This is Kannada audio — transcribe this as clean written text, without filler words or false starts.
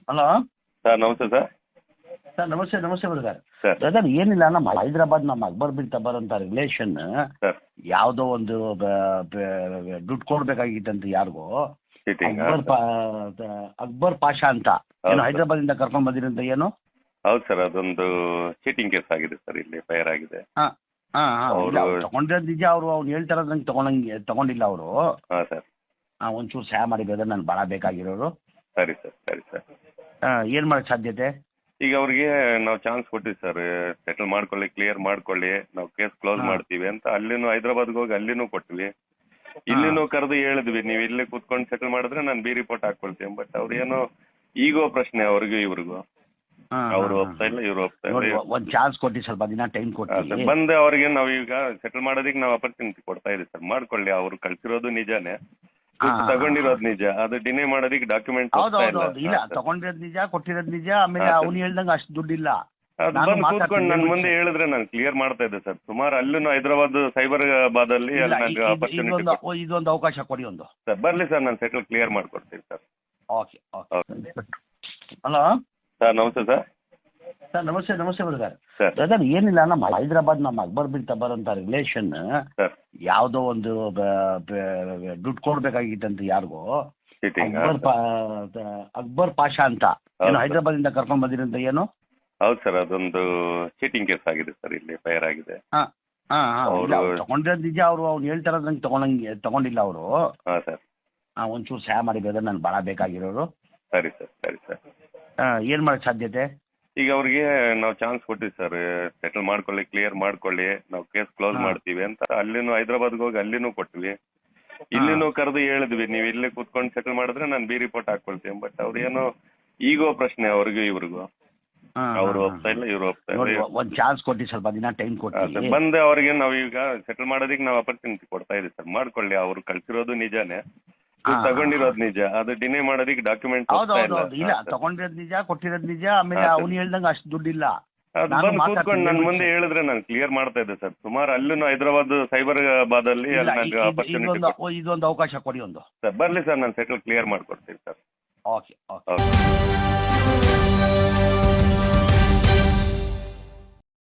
ಹಲೋ ಸರ್ ನಮಸ್ತೆ ಸರ್. ಸರ್ ನಮಸ್ತೆ ನಮಸ್ತೆ ಬ್ರದರ್. ಸರ್ ಬ್ರದರ್ ಏನಿಲ್ಲ, ನಮ್ಮ ಹೈದರಾಬಾದ್ ನಮ್ಮ ಅಕ್ಬರ್ ಬಿನ್ ತಬರ್ ಅಂತ ರಿಲೇಷನ್ ಸರ್ ಯಾವುದೋ ಒಂದು ದುಡ್ಡು ಕೊಡ್ಬೇಕಾಗಿತ್ತಂತ ಯಾರಿಗೋ. ಚೀಟಿಂಗ್ ಅಕ್ಬರ್ ಪಾಷಾ ಅಂತ ಹೌದು ಏನು ಸರ್. ಹೈದರಾಬಾದ್ ಇಂದ ಕರ್ಕೊಂಡ್ ಬಂದಿರಂತ ಏನು. ಹೌದು ಸರ್, ಅದೊಂದು ಚೀಟಿಂಗ್ ಕೇಸ್ ಆಗಿದೆ ಸರ್, ಇಲ್ಲಿ ಫೈರ್ ಆಗಿದೆ. ಹಾ ಹಾ ಹಾ ಅವ್ರು- ತಗೊಂಡಿರೋದು ನಿಜ. ಅವ್ನು ಹೇಳ್ತಾರದ್ ನಂಗೆ ತಗೊಂಡಿಲ್ಲ ಅವರು. ಹಾಂ ಸರ್. ಒಂಚೂರು ಸಹಾಯ ಮಾಡಿ ಬ್ರದರ್, ನನ್ಗೆ ಭಾಳ ಬೇಕಾಗಿರೋರು. ಸರಿ ಸರ್ ಸರಿ ಸರ್. ಏನು ಮಾಡಕ್ ಸಾಧ್ಯತೆ? ಈಗ ಅವ್ರಿಗೆ ನಾವು ಚಾನ್ಸ್ ಕೊಟ್ಟಿವಿ ಸರ್, ಸೆಟಲ್ ಮಾಡ್ಕೊಳ್ಳಿ, ಕ್ಲಿಯರ್ ಮಾಡ್ಕೊಳ್ಳಿ, ನಾವು ಕೇಸ್ ಕ್ಲೋಸ್ ಹಾ. ಮಾಡ್ತೀವಿ ಅಂತ. ಅಲ್ಲಿನೂ ಹೈದರಾಬಾದ್ಗೆ ಹೋಗಿ ಅಲ್ಲಿನೂ ಕೊಟ್ವಿ, ಇಲ್ಲಿನೂ ಕರೆದು ಹೇಳಿದ್ವಿ, ನೀವು ಇಲ್ಲೇ ಕೂತ್ಕೊಂಡು ಸೆಟಲ್ ಮಾಡಿದ್ರೆ ನಾನು ಬಿ ರಿಪೋರ್ಟ್ ಹಾಕೊಳ್ತೀನಿ. ಬಟ್ ಅವ್ರೇನೋ ಈಗೋ ಪ್ರಶ್ನೆ ಅವ್ರಿಗೂ ಇವ್ರಿಗೂ. ಅವ್ರು ಒಪ್ತಾ ಇಲ್ಲ, ಇವ್ರು ಒಪ್ತಾ ಇಲ್ಲ. ಒಂದು ಚಾನ್ಸ್ ಕೊಟ್ಟು ಸ್ವಲ್ಪ ದಿನ ಟೈಮ್ ಕೊಟ್ಟು ಬಂದು ಅವ್ರಿಗೆ ನಾವು ಈಗ ಸೆಟಲ್ ಮಾಡೋದಕ್ಕೆ ನಾವು ಅಪರ್ಚುನಿಟಿ ಕೊಡ್ತಾ ಇದೀವಿ ಸರ್. ಮಾಡ್ಕೊಳ್ಳಿ, ಅವ್ರು ಕಳ್ಸಿರೋದು ನಿಜಾನೇ, ದುಡ್ಡು ತಗೊಂಡಿರೋದು ನಿಜ, ಅದು ಡಿನೇ ಮಾಡೋದಕ್ಕೆ ಡಾಕ್ಯುಮೆಂಟ್ ಹೌದು ಇಲ್ಲ, ತಗೊಂಡಿರೋದು ನಿಜ, ಕೊಟ್ಟಿರೋದು ನಿಜ. ಆಮೇಲೆ ಅವ್ನು ಹೇಳ್ದಂಗೆ ಅಷ್ಟು ದುಡ್ಡಿಲ್ಲ. ಅದು ಬಂದು ಕೂತ್ಕೊಂಡು ನನ್ನ ಮುಂದೆ ಹೇಳಿದ್ರೆ ನಾನು ಕ್ಲಿಯರ್ ಮಾಡ್ತಾ ಇದ್ದೆ ಸರ್. ಸುಮಾರು ಅಲ್ಲೂ ಹೈದರಾಬಾದ್ ಸೈಬರಾಬಾದ್ ಅಲ್ಲಿ ನನಗೆ ಅಪರ್ಚುನಿಟಿ ಇದೊಂದು ಅವಕಾಶ ಕೊಡಿ ಒಂದು. ಸರ್. ಬರ್ಲಿ ಸರ್, ನಾನು ಸೆಟಲ್ ಕ್ಲಿಯರ್ ಮಾಡ್ಕೊಡ್ತೀನಿ sir. Okay okay. Hello sir ನಮಸ್ತೆ ಸರ್. ಸರ್ ನಮಸ್ತೆ ನಮಸ್ತೆ ಬ್ರದರ್. ಸರ್ ಬ್ರದರ್ ಏನಿಲ್ಲ, ನಮ್ಮ ಹೈದರಾಬಾದ್ ನಮ್ಮ ಅಕ್ಬರ್ ಬಿನ್ ತಬರ್ ಅಂತ ರಿಲೇಷನ್ ಸರ್ ಯಾವುದೋ ಒಂದು ದುಡ್ಡು ಕೊಡ್ಬೇಕಾಗಿತ್ತಂತ ಯಾರಿಗೋ. ಚೀಟಿಂಗ್ ಅಕ್ಬರ್ ಪಾಷಾ ಅಂತ ಏನು ಹೌದು. ಹೈದರಾಬಾದ್ ಇಂದ ಕರ್ಕೊಂಡ್ ಬಂದಿರಂತ ಏನು. ಹೌದು ಸರ್, ಅದೊಂದು ಚೀಟಿಂಗ್ ಕೇಸ್ ಆಗಿದೆ ಸರ್, ಇಲ್ಲಿ ಫೈರ್ ಆಗಿದೆ. ಹಾ ಹಾ ಅವ್ರು- ತಗೊಂಡಿರೋದು ನಿಜ. ಅವ್ನು ಹೇಳ್ತಾರದ್ ನಂಗೆ ತಗೊಂಡಿಲ್ಲ ಅವರು. ಹಾಂ ಸರ್. ಒಂಚೂರು ಸಹಾಯ ಮಾಡಿ ಬ್ರದರ್, ನನ್ಗೆ ಭಾಳ ಬೇಕಾಗಿರೋರು. ಸರಿ ಸರ್ ಸರಿ ಸರ್. ಏನು ಮಾಡಕ್ ಸಾಧ್ಯತೆ? ಈಗ ಅವ್ರಿಗೆ ನಾವು ಚಾನ್ಸ್ ಕೊಟ್ಟಿವಿ ಸರ್, ಸೆಟಲ್ ಮಾಡ್ಕೊಳ್ಳಿ, ಕ್ಲಿಯರ್ ಮಾಡ್ಕೊಳ್ಳಿ, ನಾವು ಕೇಸ್ ಕ್ಲೋಸ್ ಮಾಡ್ತೀವಿ ಅಂತ. ಅಲ್ಲಿನೂ ಹೈದರಾಬಾದ್ಗೆ ಹೋಗಿ ಅಲ್ಲಿನೂ ಕೊಟ್ವಿ, ಇಲ್ಲಿನೂ ಕರೆದು ಹೇಳಿದ್ವಿ, ನೀವು ಇಲ್ಲೇ ಕೂತ್ಕೊಂಡು ಸೆಟಲ್ ಮಾಡಿದ್ರೆ ನಾನು ಬಿ ರಿಪೋರ್ಟ್ ಹಾಕೊಳ್ತೀನಿ. ಬಟ್ ಅವ್ರೇನೋ ಈಗೋ ಪ್ರಶ್ನೆ ಅವ್ರಿಗೂ ಇವ್ರಿಗೂ. ಅವ್ರು ಒಪ್ತಾ ಇಲ್ಲ, ಇವ್ರು ಒಪ್ತಾ ಇಲ್ಲ. ಒಂದು ಚಾನ್ಸ್ ಕೊಟ್ಟು ಸ್ವಲ್ಪ ದಿನ ಟೈಮ್ ಕೊಟ್ಟು ಬಂದು ಅವ್ರಿಗೆ ನಾವು ಈಗ ಸೆಟಲ್ ಮಾಡೋದಕ್ಕೆ ನಾವು ಅಪರ್ಚುನಿಟಿ ಕೊಡ್ತಾ ಇದೀವಿ ಸರ್. ಮಾಡ್ಕೊಳ್ಳಿ, ಅವ್ರು ಕಳ್ಸಿರೋದು ನಿಜಾನೇ, ದುಡ್ಡು ತಗೊಂಡಿರೋದು ನಿಜ, ಅದು ಡಿನೇ ಮಾಡೋದಕ್ಕೆ ಡಾಕ್ಯುಮೆಂಟ್ ಹೌದು ಇಲ್ಲ, ತಗೊಂಡಿರೋದು ನಿಜ, ಕೊಟ್ಟಿರೋದು ನಿಜ. ಆಮೇಲೆ ಅವ್ನು ಹೇಳ್ದಂಗೆ ಅಷ್ಟು ದುಡ್ಡಿಲ್ಲ. ಅದು ಬಂದು ಕೂತ್ಕೊಂಡು ನನ್ನ ಮುಂದೆ ಹೇಳಿದ್ರೆ ನಾನು ಕ್ಲಿಯರ್ ಮಾಡ್ತಾ ಇದ್ದೆ ಸರ್. ಸುಮಾರು ಅಲ್ಲೂ ಹೈದರಾಬಾದ್ ಸೈಬರಾಬಾದ್ ಅಲ್ಲಿ ನನಗೆ ಅಪರ್ಚುನಿಟಿ. ಇದೊಂದು ಅವಕಾಶ ಕೊಡಿ ಒಂದು. ಸರ್ ಬರ್ಲಿ ಸರ್, ನಾನು ಸೆಟಲ್ ಕ್ಲಿಯರ್ ಮಾಡ್ಕೊಡ್ತೀನಿ ಸರ್. Okay okay. ಓಕೆ.